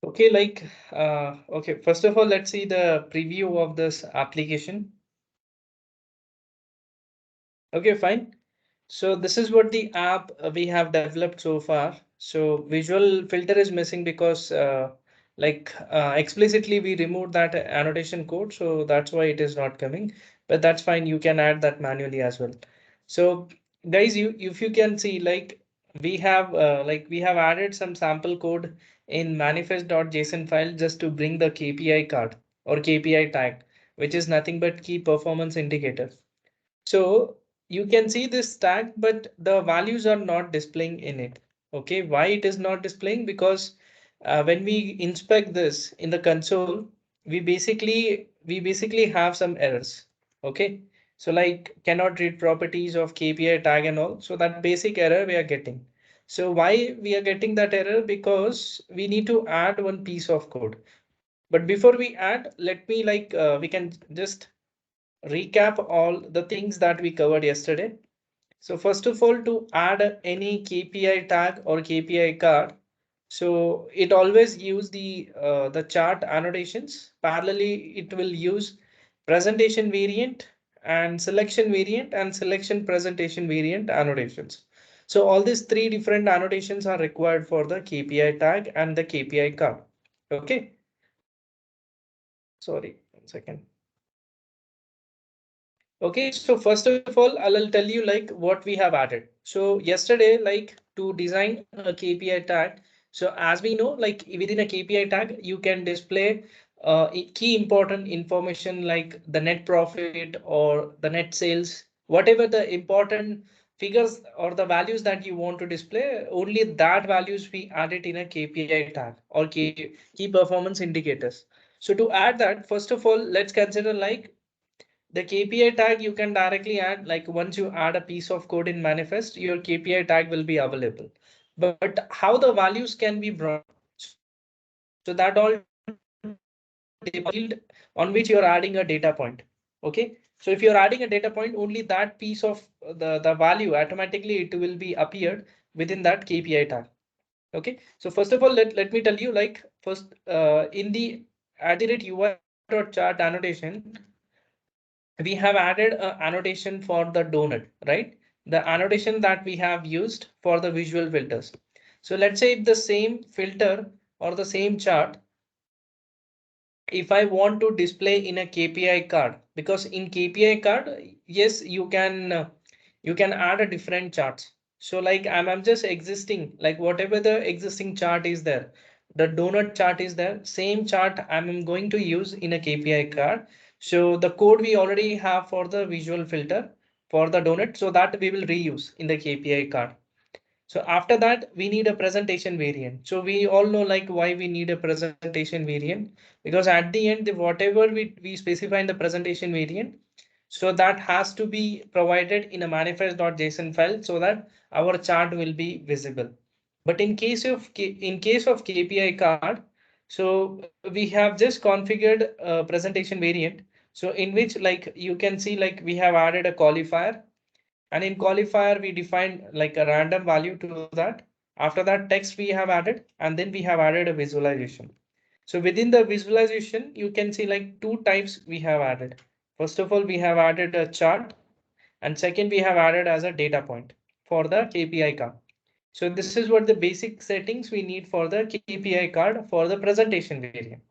Okay, okay, first of all, let's see the preview of this application. Okay, fine. So this is what the app we have developed so far. So visual filter is missing because explicitly we removed that annotation code. So that's why it is not coming, but that's fine. You can add that manually as well. So guys, if you can see we have added some sample code in manifest.json file just to bring the KPI card or KPI tag, which is nothing but key performance indicator. So you can see this tag, but the values are not displaying in it. Okay, why it is not displaying? Because when we inspect this in the console, we basically have some errors. Okay, so like cannot read properties of KPI tag and all. So that basic error we are getting. So why we are getting that error? Because we need to add one piece of code. But before we add, let me we can just recap all the things that we covered yesterday. So first of all, to add any KPI tag or KPI card, so it always use the chart annotations. Parallelly, it will use presentation variant and selection presentation variant annotations. So all these three different annotations are required for the KPI tag and the KPI card. Okay. Sorry, 1 second. Okay, so first of all, I'll tell you like what we have added. So yesterday, like to design a KPI tag. So as we know, like within a KPI tag, you can display key important information like the net profit or the net sales, whatever the important figures or the values that you want to display, only that values we add it in a KPI tag or key performance indicators. So to add that, first of all, let's consider like the KPI tag you can directly add, like once you add a piece of code in manifest, your KPI tag will be available. But how the values can be brought? So that all depends on the field on which you're adding a data point. Okay. So if you're adding a data point, only that piece of the value automatically it will be appeared within that KPI tag. Okay. So first of all, let me tell you like first in the @UI.chart annotation, we have added an annotation for the donut, right? The annotation that we have used for the visual filters. So let's say if the same filter or the same chart, if I want to display in a KPI card, because in KPI card, yes, you can add a different charts. So like I'm just existing, like whatever the existing chart is there, the donut chart is there, same chart I'm going to use in a KPI card. So the code we already have for the visual filter for the donut, so that we will reuse in the KPI card. So after that, we need a presentation variant. So we all know like why we need a presentation variant, because at the end, whatever we specify in the presentation variant, so that has to be provided in a manifest.json file so that our chart will be visible. But in case of KPI card, so we have just configured a presentation variant. So in which like you can see like we have added a qualifier, and in qualifier, we define like a random value to that. After that text we have added, and then we have added a visualization. So within the visualization, you can see like two types we have added. First of all, we have added a chart, and second, we have added as a data point for the KPI card. So this is what the basic settings we need for the KPI card for the presentation variant.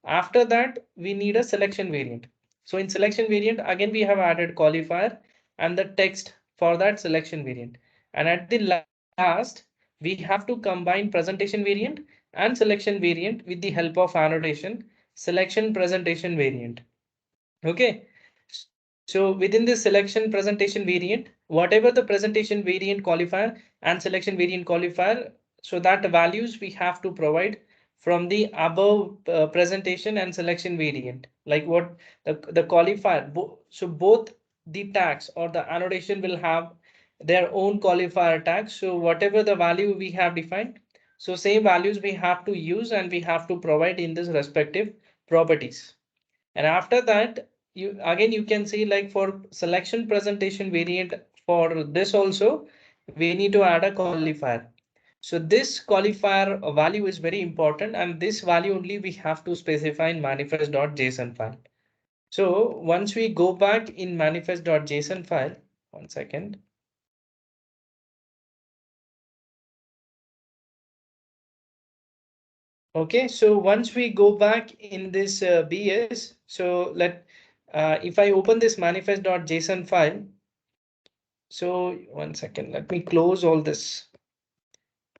After that, we need a selection variant. So in selection variant, again, we have added qualifier and the text for that selection variant. And at the last, we have to combine presentation variant and selection variant with the help of annotation, selection presentation variant. Okay. So within this selection presentation variant, whatever the presentation variant qualifier and selection variant qualifier, so that values we have to provide from the above presentation and selection variant, like what the qualifier. So both the tags or the annotation will have their own qualifier tags. So whatever the value we have defined, so same values we have to use and we have to provide in this respective properties. And after that, you can see like for selection presentation variant, for this also we need to add a qualifier. So this qualifier value is very important, and this value only we have to specify in manifest.json file. So once we go back in manifest.json file, one second. Okay, so once we go back in this BS, so if I open this manifest.json file, so one second, let me close all this.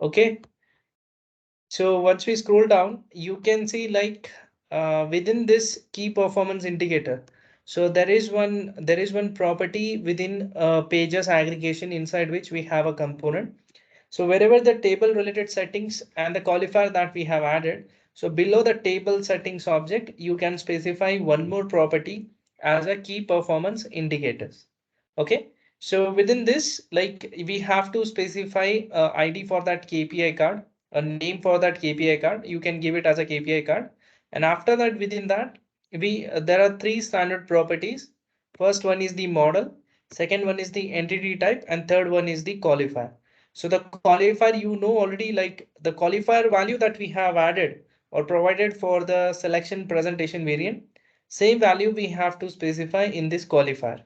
Okay, so once we scroll down, you can see within this key performance indicator. So there is one property within pages aggregation inside which we have a component. So wherever the table related settings and the qualifier that we have added, so below the table settings object, you can specify one more property as a key performance indicators. Okay. So within this, like we have to specify ID for that KPI card, a name for that KPI card. You can give it as a KPI card. And after that, within that, there are three standard properties. First one is the model, second one is the entity type, and third one is the qualifier. So the qualifier, you know already, like the qualifier value that we have added or provided for the selection presentation variant, same value we have to specify in this qualifier.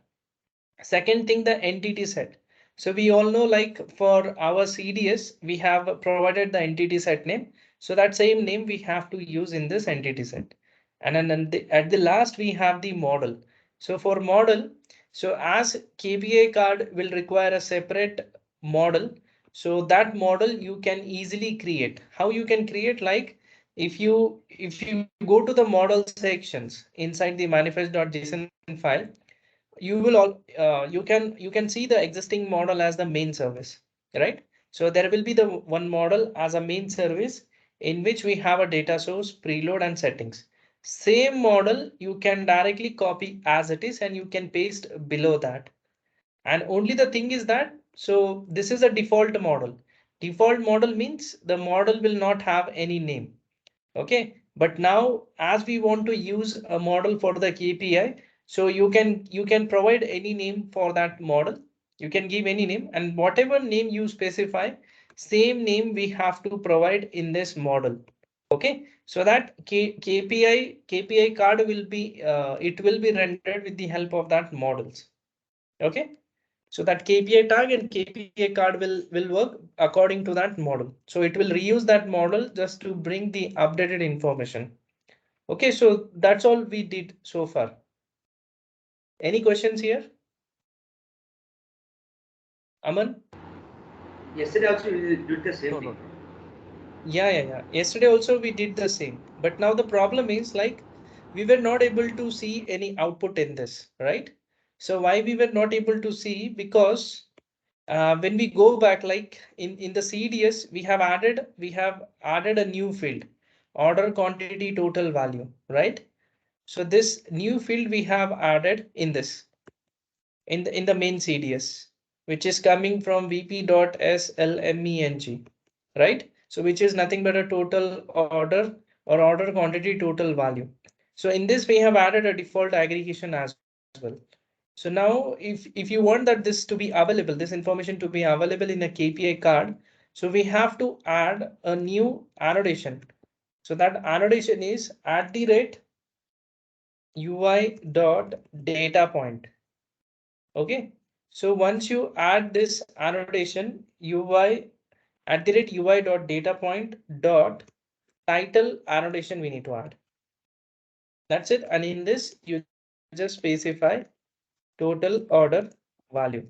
Second thing, the entity set. So we all know, like for our CDS, we have provided the entity set name. So that same name we have to use in this entity set. And then at the last, we have the model. So for model, so as KPI card will require a separate model. So that model you can easily create. How you can create, like if you go to the model sections inside the manifest.json file, you will all you can see the existing model as the main service, right? So there will be the one model as a main service in which we have a data source, preload, and settings. Same model you can directly copy as it is and you can paste below that. And only the thing is that, so this is a default model. Default model means the model will not have any name. Okay, but now as we want to use a model for the KPI, so you can provide any name for that model. You can give any name, and whatever name you specify, same name we have to provide in this model. Okay, so that KPI card will be it will be rendered with the help of that models. Okay, so that KPI tag and KPI card will work according to that model. So it will reuse that model just to bring the updated information. Okay, so that's all we did so far. Any questions here, Aman? Yesterday also we did the same No, thing. no. Yeah. Yesterday also we did the same, but now the problem is, like, we were not able to see any output in this, right? So why we were not able to see? Because when we go back, like in the CDS, we have added a new field, order quantity total value, right? So this new field we have added in this in the main CDS, which is coming from vp.slmeng, right? So which is nothing but a total order or order quantity total value. So in this we have added a default aggregation as well. So now if you want that this to be available, this information to be available in a KPI card, so we have to add a new annotation. So that annotation is @UI dot data point. Okay. So once you add this annotation UI dot data point dot title annotation we need to add. That's it. And in this you just specify total order value.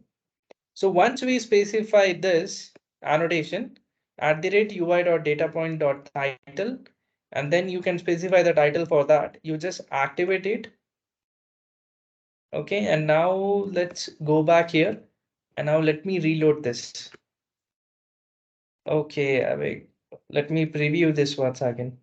So once we specify this annotation @UI.dataPoint.title, and then you can specify the title for that, you just activate it. Okay, and now let's go back here, and now let me reload this. Okay, wait, let me preview this once again.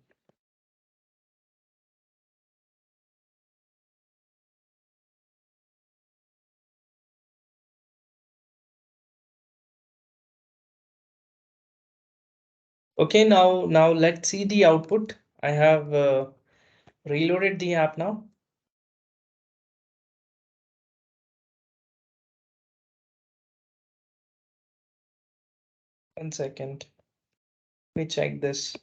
Okay, now let's see the output. I have reloaded the app now. 1 second. Let me check this.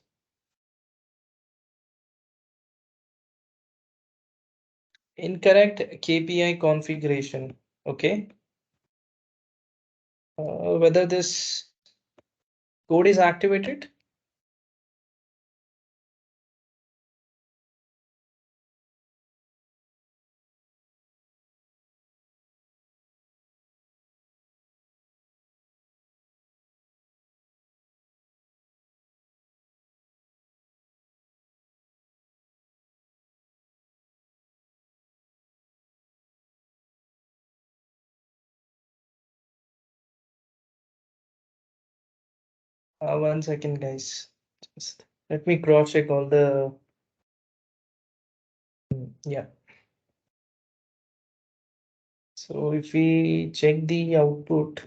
Incorrect KPI configuration. Okay. Whether this code is activated. One second, guys. Just let me cross check all the. Yeah. So if we check the output,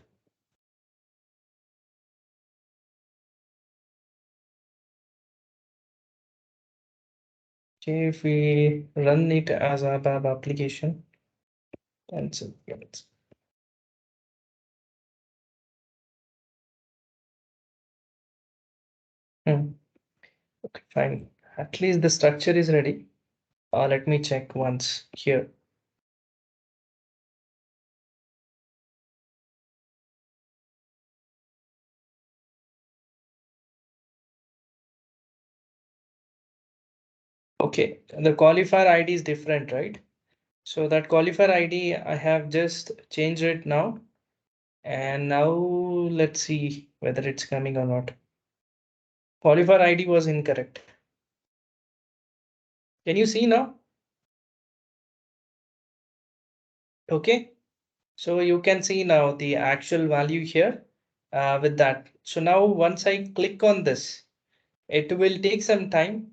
okay, if we run it as a web application, and so yeah, okay, fine. At least the structure is ready. Let me check once here. Okay, the qualifier ID is different, right? So that qualifier ID, I have just changed it now. And now let's see whether it's coming or not. Qualifier ID was incorrect. Can you see now? Okay. So you can see now the actual value here with that. So now once I click on this, it will take some time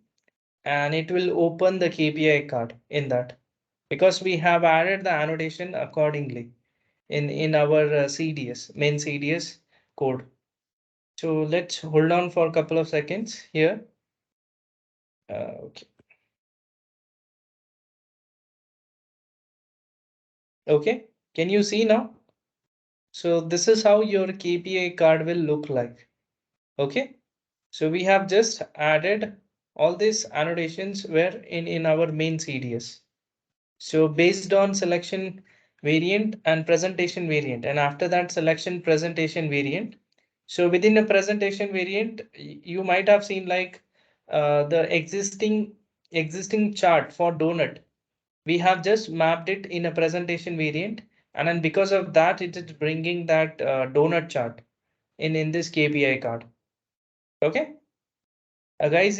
and it will open the KPI card in that because we have added the annotation accordingly in our CDS, main CDS code. So let's hold on for a couple of seconds here. Okay. Okay. Can you see now? So this is how your KPI card will look like. Okay. So we have just added all these annotations were in our main CDS. So based on selection variant and presentation variant, and after that selection presentation variant. So within a presentation variant, you might have seen like the existing chart for donut. We have just mapped it in a presentation variant, and then because of that, it is bringing that donut chart in this KPI card. Okay, guys.